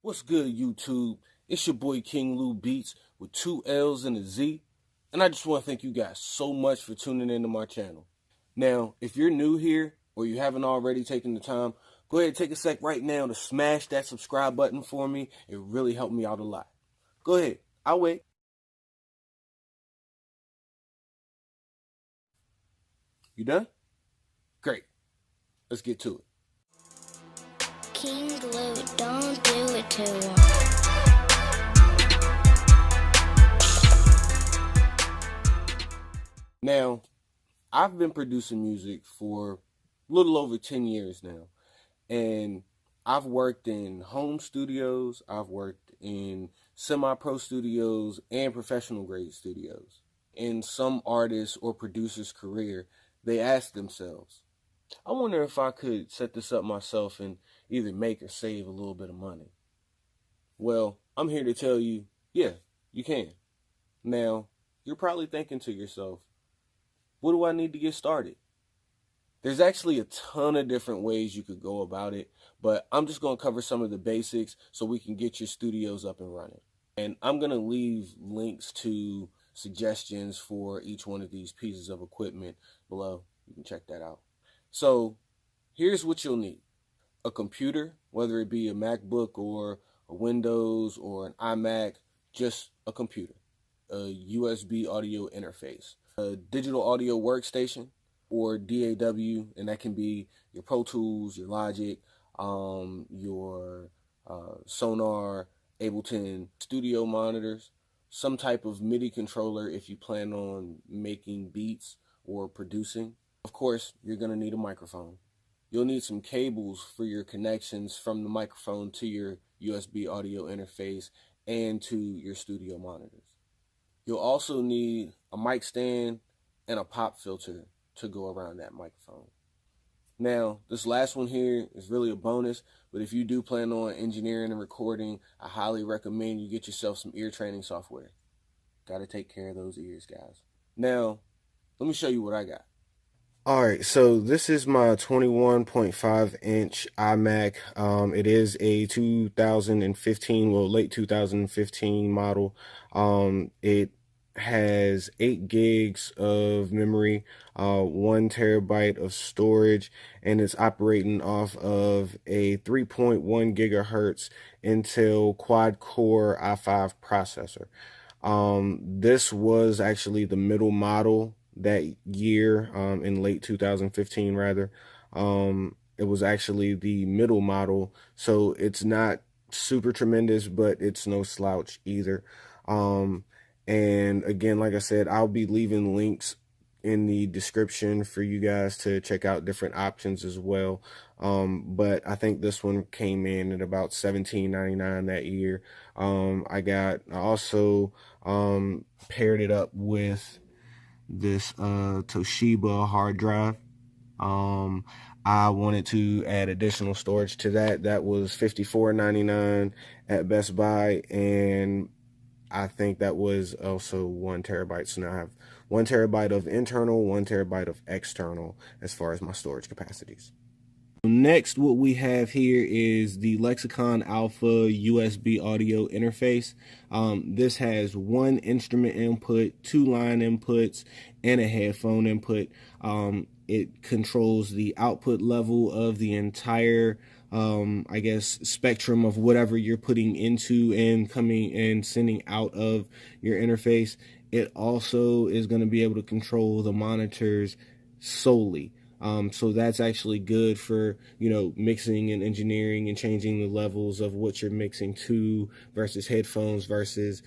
What's good, YouTube? It's your boy King Llew Beatz with 2 L's and a Z, and I just want to thank you guys so much for tuning into my channel. Now, if you're new here or you haven't already taken the time, go ahead and take a sec right now to smash that subscribe button for me. It really helped me out a lot. Go ahead, I'll wait. You done? Great. Let's get to it. King Llew, don't do it to him. Now, I've been producing music for a little over 10 years now, and I've worked in home studios, I've worked in semi-pro studios, and professional grade studios. In some artists or producers' career, they ask themselves, I wonder if I could set this up myself and either make or save a little bit of money. Well, I'm here to tell you, yeah, you can. Now, you're probably thinking to yourself, what do I need to get started? There's actually a ton of different ways you could go about it, but I'm just going to cover some of the basics so we can get your studios up and running. And I'm going to leave links to suggestions for each one of these pieces of equipment below. You can check that out. So here's what you'll need. A computer, whether it be a MacBook or a Windows or an iMac, just a computer. A USB audio interface. A digital audio workstation, or DAW, and that can be your Pro Tools, your Logic, your Sonar, Ableton studio monitors, some type of MIDI controller if you plan on making beats or producing. Of course, you're going to need a microphone. You'll need some cables for your connections from the microphone to your USB audio interface and to your studio monitors. You'll also need a mic stand and a pop filter to go around that microphone. Now, this last one here is really a bonus, but if you do plan on engineering and recording, I highly recommend you get yourself some ear training software. Gotta take care of those ears, guys. Now, let me show you what I got. Alright, so this is my 21.5-inch iMac. It is a 2015, well, late 2015 model. It has 8 gigs of memory, 1 terabyte of storage, and it's operating off of a 3.1 gigahertz Intel quad-core i5 processor. This was actually the middle model that year, in late 2015 rather. It was actually the middle model, so it's not super tremendous, but it's no slouch either. And again, like I said, I'll be leaving links in the description for you guys to check out different options as well. But I think this one came in at about $17.99 that year. I also paired it up with this Toshiba hard drive. I wanted to add additional storage to that. That was $54.99 at Best Buy, and I think that was also 1 terabyte. So now I have 1 terabyte of internal, 1 terabyte of external as far as my storage capacities. Next, what we have here is the Lexicon Alpha USB audio interface. This has 1 instrument input, 2 line inputs, and a headphone input. It controls the output level of the entire I guess spectrum of whatever you're putting into and coming and sending out of your interface. It also is going to be able to control the monitors solely. So that's actually good for, mixing and engineering and changing the levels of what you're mixing to versus headphones versus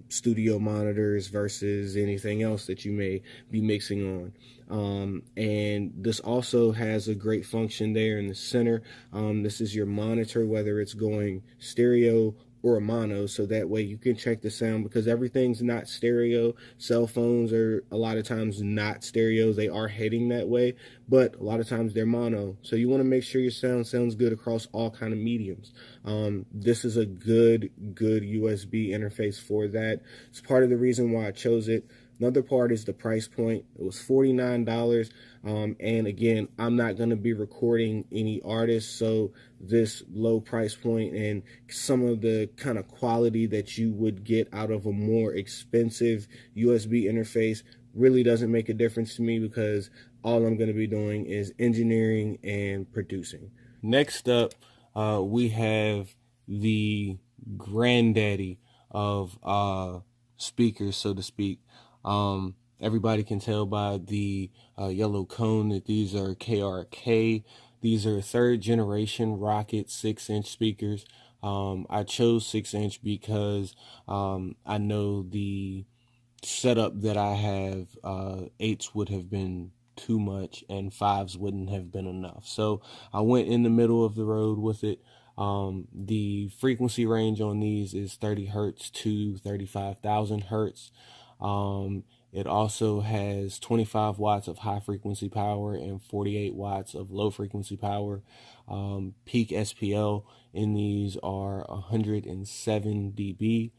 studio monitors versus anything else that you may be mixing on. And this also has a great function there in the center. This is your monitor, whether it's going stereo or a mono, so that way you can check the sound, because everything's not stereo. Cell phones are a lot of times not stereo. They are heading that way, but a lot of times they're mono, so you want to make sure your sound sounds good across all kind of mediums. This is a good USB interface for that. It's part of the reason why I chose it. Another part is the price point. It was $49. And again, I'm not going to be recording any artists, so this low price point and some of the kind of quality that you would get out of a more expensive USB interface really doesn't make a difference to me, because all I'm going to be doing is engineering and producing. Next up, we have the granddaddy of speakers, so to speak. Everybody can tell by the yellow cone that these are KRK. These are third generation Rokit 6-inch speakers. I chose 6-inch because I know the setup that I have, 8s would have been too much and 5s wouldn't have been enough. So I went in the middle of the road with it. The frequency range on these is 30 hertz to 35,000 hertz. It also has 25 watts of high frequency power and 48 watts of low frequency power. Peak SPL in these are 107 dB.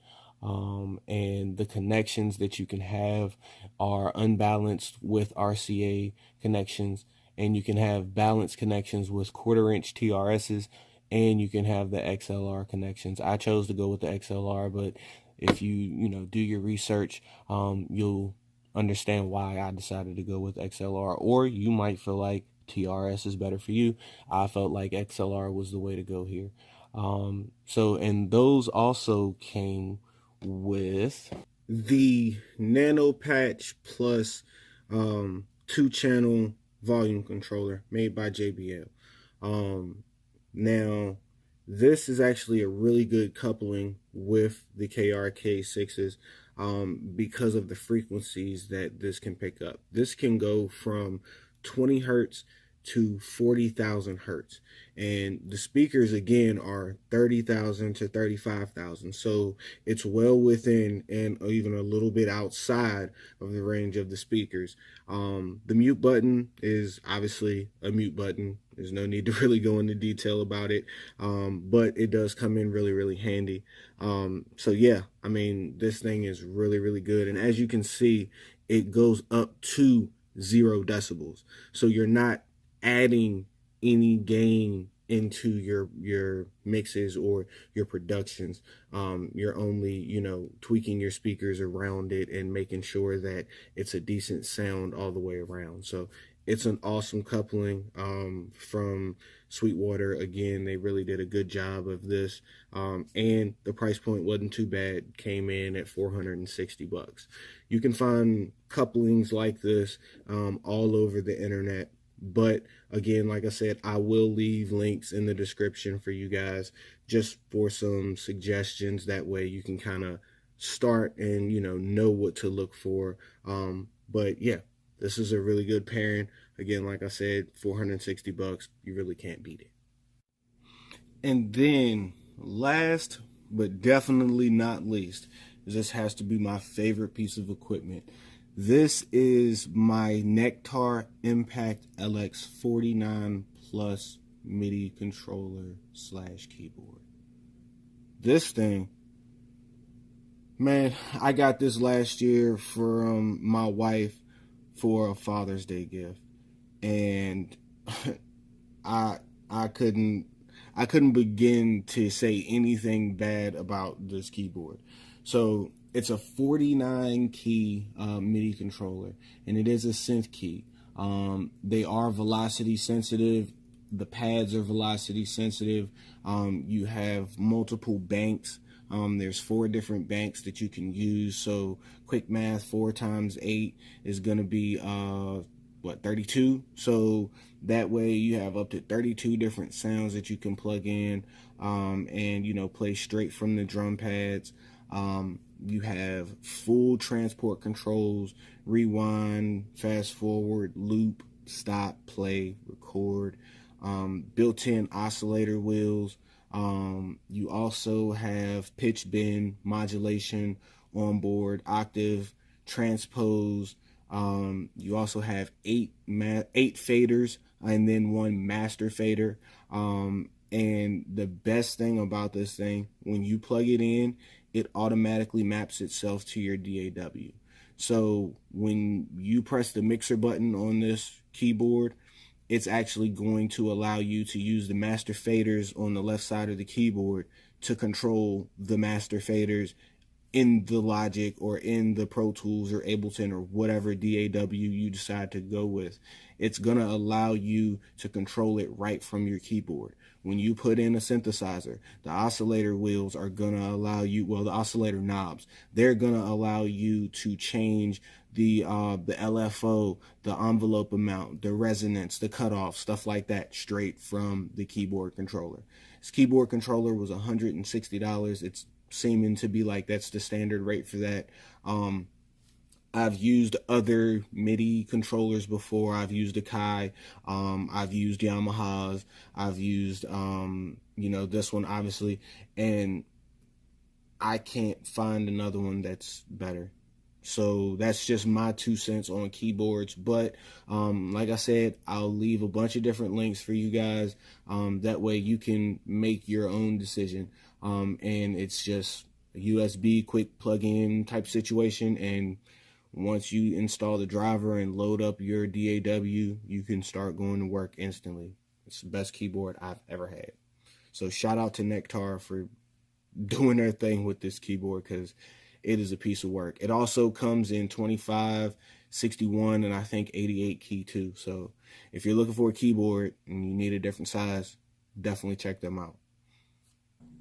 And the connections that you can have are unbalanced with RCA connections, and you can have balanced connections with 1/4-inch TRSs, and you can have the XLR connections. I chose to go with the XLR, but if you do your research, you'll understand why I decided to go with XLR, or you might feel like TRS is better for you. I felt like XLR was the way to go here. And those also came with the Nanopatch Plus 2-channel volume controller made by JBL. Now, this is actually a really good coupling with the KRK6s because of the frequencies that this can pick up. This can go from 20 hertz to 40,000 hertz, and the speakers again are 30,000 to 35,000, so it's well within and even a little bit outside of the range of the speakers. The mute button is obviously a mute button. There's no need to really go into detail about it, but it does come in really handy. So yeah, I mean, this thing is really good, and as you can see, it goes up to 0 decibels, so you're not adding any gain into your mixes or your productions. You're only tweaking your speakers around it and making sure that it's a decent sound all the way around. So it's an awesome coupling from Sweetwater. Again, they really did a good job of this, and the price point wasn't too bad. Came in at $460. You can find couplings like this all over the internet. But again, like I said, I will leave links in the description for you guys just for some suggestions. That way you can kind of start and, know what to look for. But yeah, this is a really good pairing. Again, like I said, $460. You really can't beat it. And then last, but definitely not least, this has to be my favorite piece of equipment. This is my Nektar Impakt LX49 Plus MIDI controller / keyboard. This thing, man, I got this last year from my wife for a Father's Day gift, and I couldn't begin to say anything bad about this keyboard. So it's a 49 key MIDI controller, and it is a synth key. They are velocity sensitive. The pads are velocity sensitive. You have multiple banks. There's 4 different banks that you can use. So quick math, 4 times 8 is going to be 32. So that way you have up to 32 different sounds that you can plug in and play straight from the drum pads. You have full transport controls, rewind, fast forward, loop, stop, play, record, built-in oscillator wheels. You also have pitch bend, modulation, onboard, octave, transpose. You also have 8 faders and then 1 master fader. And the best thing about this thing, when you plug it in, it automatically maps itself to your DAW. So when you press the mixer button on this keyboard, it's actually going to allow you to use the master faders on the left side of the keyboard to control the master faders in the Logic or in the Pro Tools or Ableton or whatever DAW you decide to go with. It's going to allow you to control it right from your keyboard. When you put in a synthesizer, the oscillator wheels are going to allow you, well, the oscillator knobs, they're going to allow you to change the LFO, the envelope amount, the resonance, the cutoff, stuff like that straight from the keyboard controller. This keyboard controller was $160. It's seeming to be like that's the standard rate for that. I've used other MIDI controllers before. I've used Akai, I've used Yamaha's, I've used this one obviously, and I can't find another one that's better. So that's just my 2 cents on keyboards. But like I said, I'll leave a bunch of different links for you guys. That way you can make your own decision. And it's just a USB quick plug-in type situation. And once you install the driver and load up your DAW, you can start going to work instantly. It's the best keyboard I've ever had. So shout out to Nektar for doing their thing with this keyboard, because it is a piece of work. It also comes in 25, 61, and I think 88 key too. So if you're looking for a keyboard and you need a different size, definitely check them out.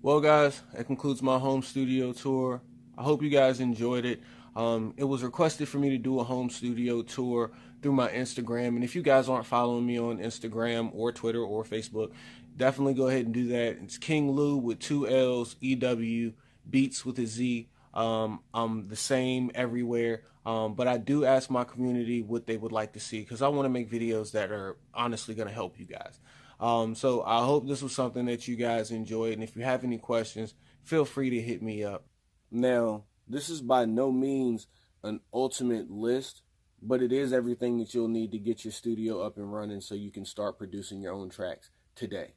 Well, guys, that concludes my home studio tour. I hope you guys enjoyed it. It was requested for me to do a home studio tour through my Instagram. And if you guys aren't following me on Instagram or Twitter or Facebook, definitely go ahead and do that. It's King Llew with 2 L's, EW, Beats with a Z. I'm the same everywhere, but I do ask my community what they would like to see, because I want to make videos that are honestly going to help you guys. So I hope this was something that you guys enjoyed, and if you have any questions, feel free to hit me up. Now, this is by no means an ultimate list, but it is everything that you'll need to get your studio up and running so you can start producing your own tracks today.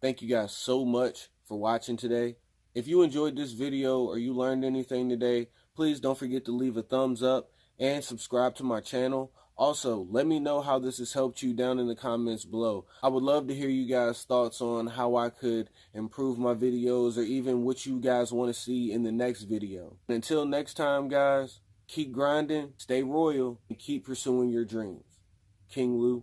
Thank you guys so much for watching today. If you enjoyed this video or you learned anything today, please don't forget to leave a thumbs up and subscribe to my channel. Also, let me know how this has helped you down in the comments below. I would love to hear you guys' thoughts on how I could improve my videos, or even what you guys want to see in the next video. Until next time, guys, keep grinding, stay royal, and keep pursuing your dreams. King Llew,